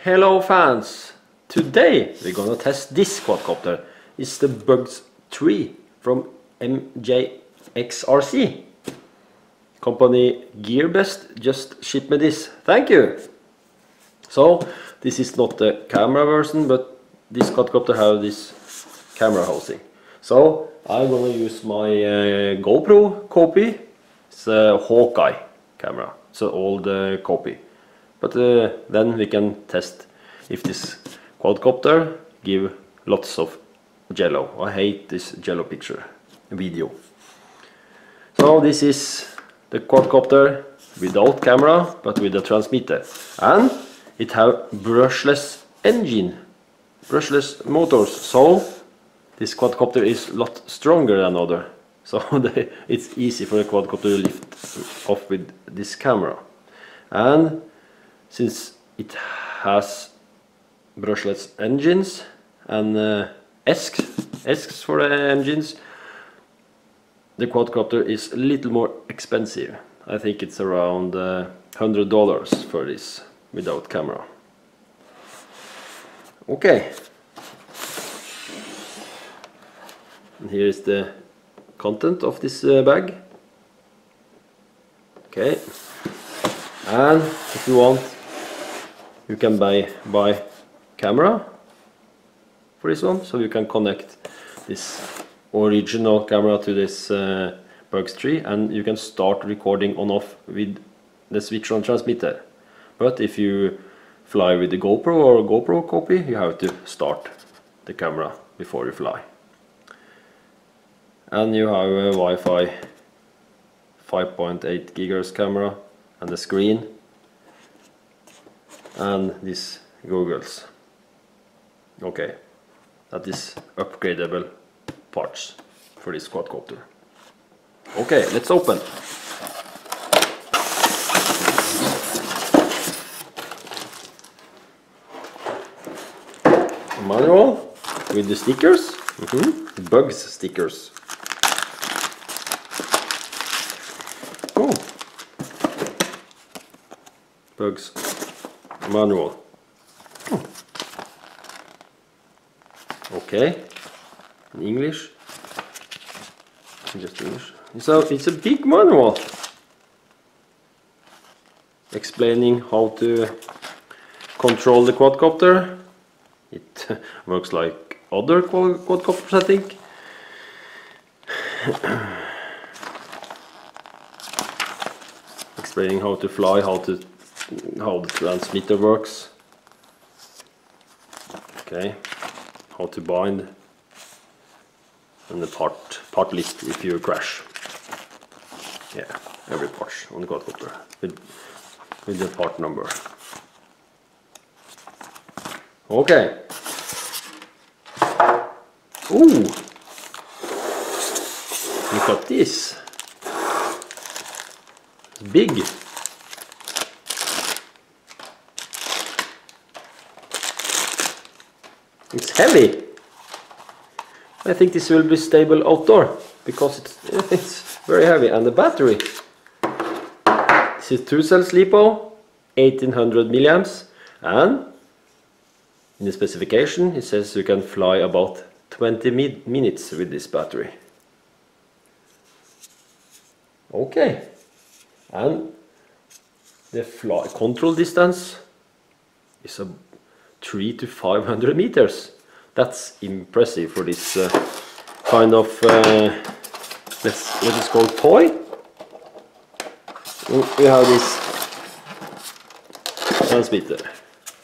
Hello fans! Today we're gonna test this quadcopter. It's the Bugs 3 from MJX RC. Company GearBest just shipped me this. Thank you! So this is not the camera version, but this quadcopter has this camera housing. So I'm gonna use my GoPro copy. It's a Hawkeye camera. It's an old copy. But then we can test if this quadcopter give lots of jello. I hate this jello picture video. So this is the quadcopter without camera but with a transmitter, and it have brushless engine, brushless motors. So this quadcopter is a lot stronger than other. So it's easy for the quadcopter to lift off with this camera. And since it has brushless engines and esks for the engines, the quadcopter is a little more expensive. I think it's around $100 for this without camera. Okay. And here is the content of this bag. Okay. And if you want, you can buy camera for this one, so you can connect this original camera to this Bugs 3, and you can start recording on off with the switch on transmitter. But if you fly with the GoPro or GoPro copy, you have to start the camera before you fly. And you have a Wi-Fi 5.8 GHz camera and the screen and these goggles. Okay, that is upgradable parts for this quadcopter. Okay, let's open. A manual with the stickers, Bugs stickers. Oh, Bugs manual. Oh. Okay, in English, just English. So it's a big manual explaining how to control the quadcopter. It works like other quadcopters, I think. Explaining how to fly, how the transmitter works. Okay, how to bind, and the part list if you crash. Yeah, every part on the quadcopter with the part number. Okay. Ooh, look at this. It's big. It's heavy. I think this will be stable outdoor because it's very heavy. And the battery. This is 2-cell LiPo, 1800 milliamps, and in the specification it says you can fly about 20 minutes with this battery. Okay. And the fly control distance is a 300 to 500 meters. That's impressive for this kind of let's call toy. We have this transmitter,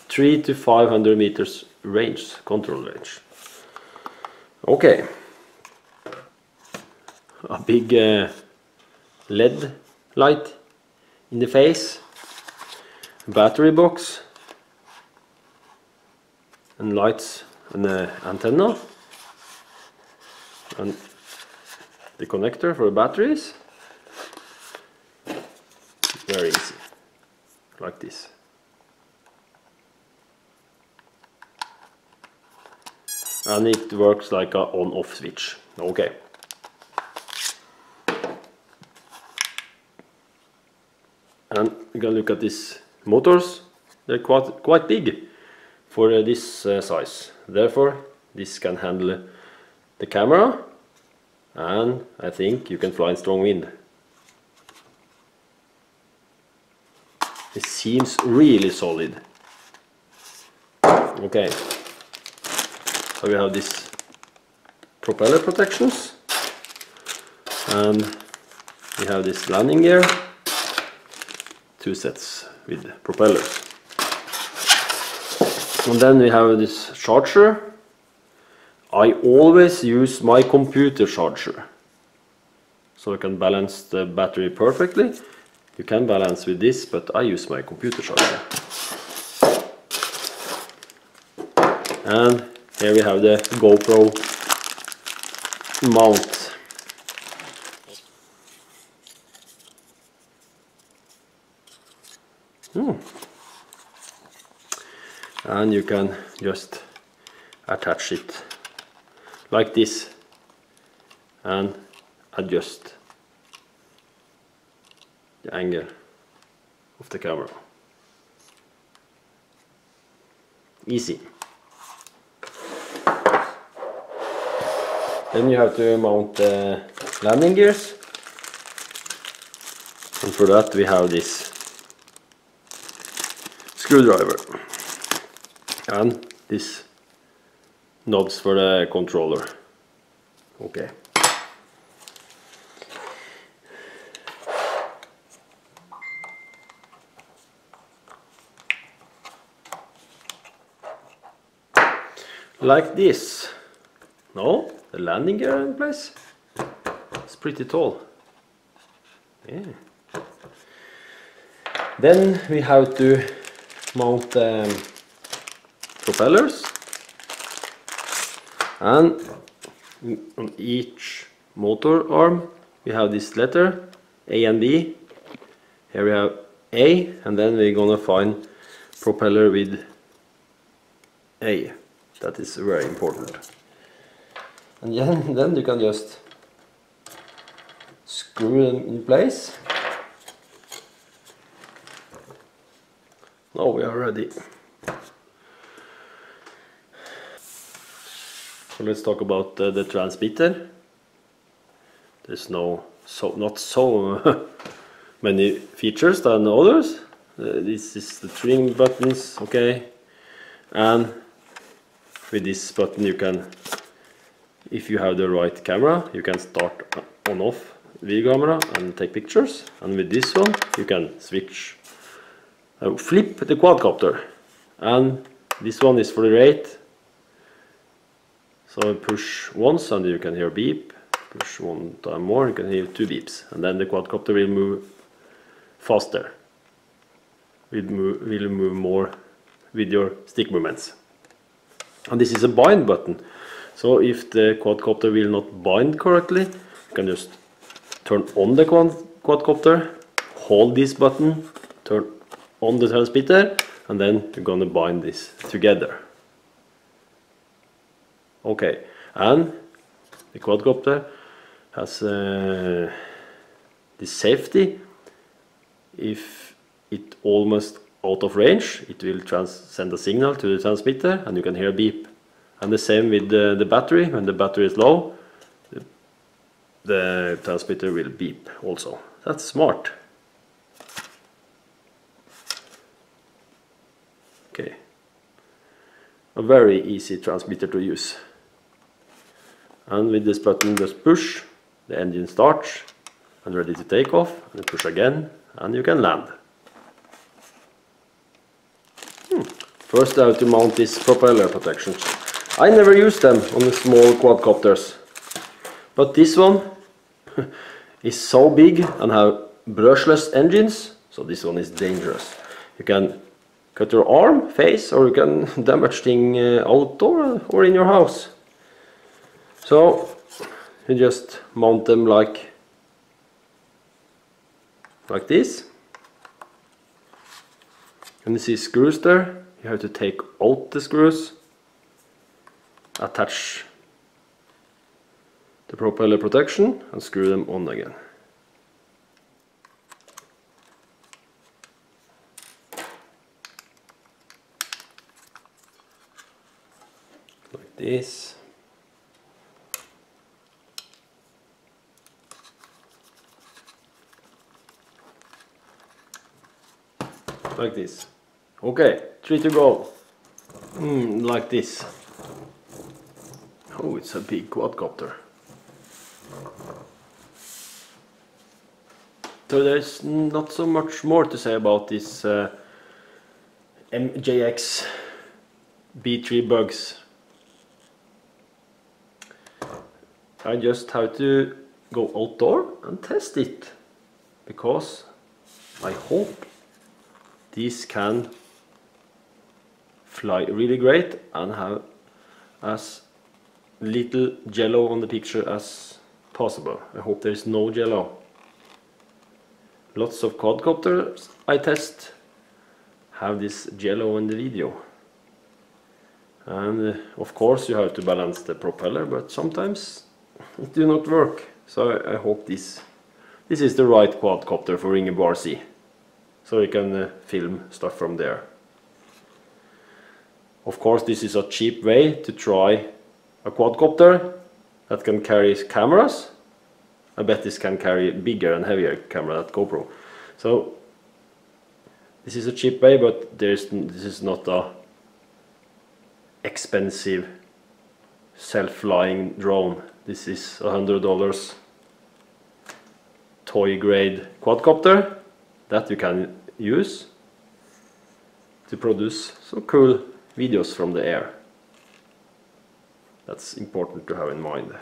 300 to 500 meters range, control range. Okay, a big LED light in the face, battery box, and lights and the antenna, and the connector for the batteries. Very easy, like this. And it works like a on-off switch. Okay. And you can look at these motors. They're quite big. for this size. Therefore this can handle the camera, and I think you can fly in strong wind. It seems really solid. Okay, so we have this propeller protections, and we have this landing gear, 2 sets with propellers. And then we have this charger. I always use my computer charger, so I can balance the battery perfectly. You can balance with this, but I use my computer charger. And here we have the GoPro mount. And you can just attach it like this and adjust the angle of the camera. Easy. Then you have to mount the landing gears, and for that we have this screwdriver and this knobs for the controller. Okay. Like this. No, the landing gear in place. It's pretty tall. Yeah. Then we have to mount propellers, and on each motor arm we have this letter A and B. Here we have A, and then we're gonna find propeller with A. That is very important. And then you can just screw them in place. Now we are ready. So let's talk about the transmitter. There's not so many features than others. This is the trim buttons, okay, and with this button you can, if you have the right camera, you can start on off video camera and take pictures, and with this one you can switch, flip the quadcopter, and this one is for the rate. So push once and you can hear beep, push one time more, you can hear 2 beeps, and then the quadcopter will move faster, will move more with your stick movements. And this is a bind button, so if the quadcopter will not bind correctly, you can just turn on the quadcopter, hold this button, turn on the transmitter, and then you're gonna bind this together. Okay, and the quadcopter has this safety. If it almost out of range, it will send a signal to the transmitter and you can hear a beep. And the same with the battery. When the battery is low, the transmitter will beep also. That's smart. Okay, a very easy transmitter to use. And with this button, just push, the engine starts and ready to take off, and push again and you can land. First I have to mount these propeller protections. I never use them on the small quadcopters, but this one is so big and have brushless engines, so this one is dangerous. You can cut your arm, face, or you can damage things outdoor or in your house. So you just mount them like this. And you see screws there. You have to take out the screws, attach the propeller protection and screw them on again. this. Like this. Okay, 3 to go. Like this. Oh, it's a big quadcopter. So there's not so much more to say about this MJX B3 Bugs. I just have to go outdoor and test it, because I hope these can fly really great and have as little jello on the picture as possible. I hope there is no jello. Lots of quadcopters I test have this jello in the video. And of course you have to balance the propeller, but sometimes it do not work. So I hope this is the right quadcopter for Ringebu RC. So you can film stuff from there. Of course this is a cheap way to try a quadcopter that can carry cameras. I bet this can carry bigger and heavier camera than GoPro. So this is a cheap way, but this is not a expensive self-flying drone. This is $100 toy grade quadcopter that you can use to produce some cool videos from the air. That's important to have in mind.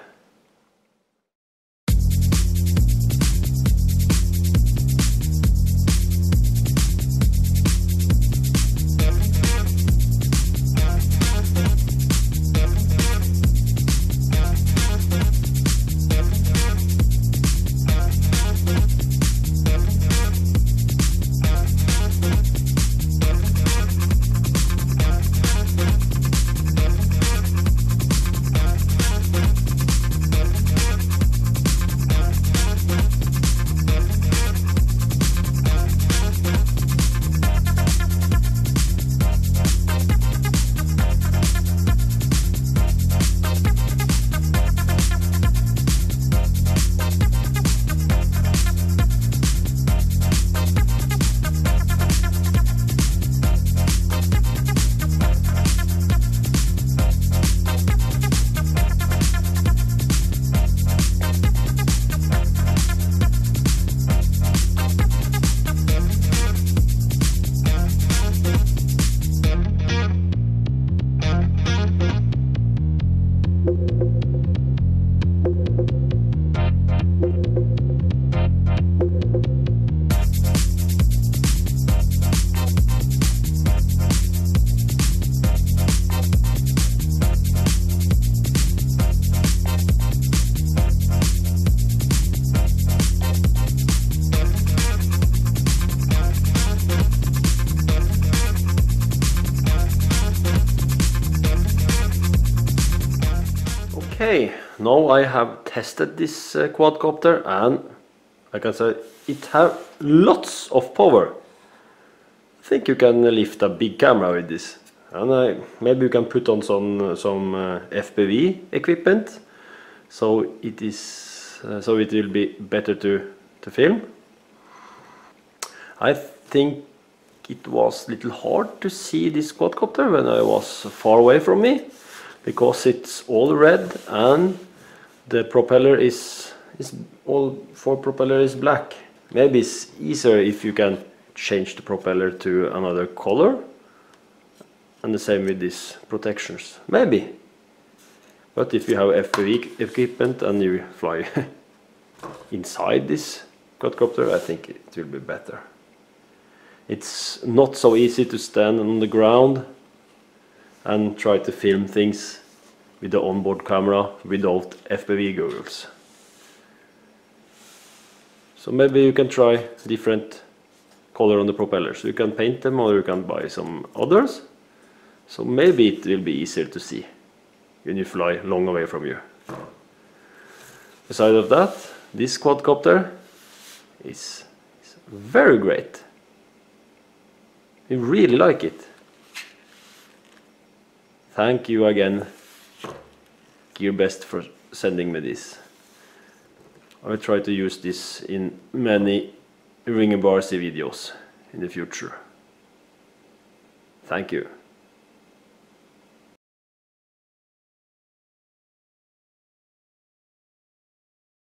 Okay, now I have tested this quadcopter, and like I said, it has lots of power. I think you can lift a big camera with this, and maybe you can put on some FPV equipment, so it will be better to film. I think it was a little hard to see this quadcopter when I was far away from me, because it's all red and the propeller all 4 propeller is black. Maybe it's easier if you can change the propeller to another color, and the same with these protections, maybe. But if you have FPV equipment and you fly inside this quadcopter, I think it will be better. It's not so easy to stand on the ground and try to film things with the onboard camera without FPV goggles. So maybe you can try different color on the propellers. You can paint them, or you can buy some others. So maybe it will be easier to see when you fly long away from you. Aside of that, this quadcopter is very great. I really like it. Thank you again GearBest for sending me this. I will try to use this in many Ring RC videos in the future. Thank you.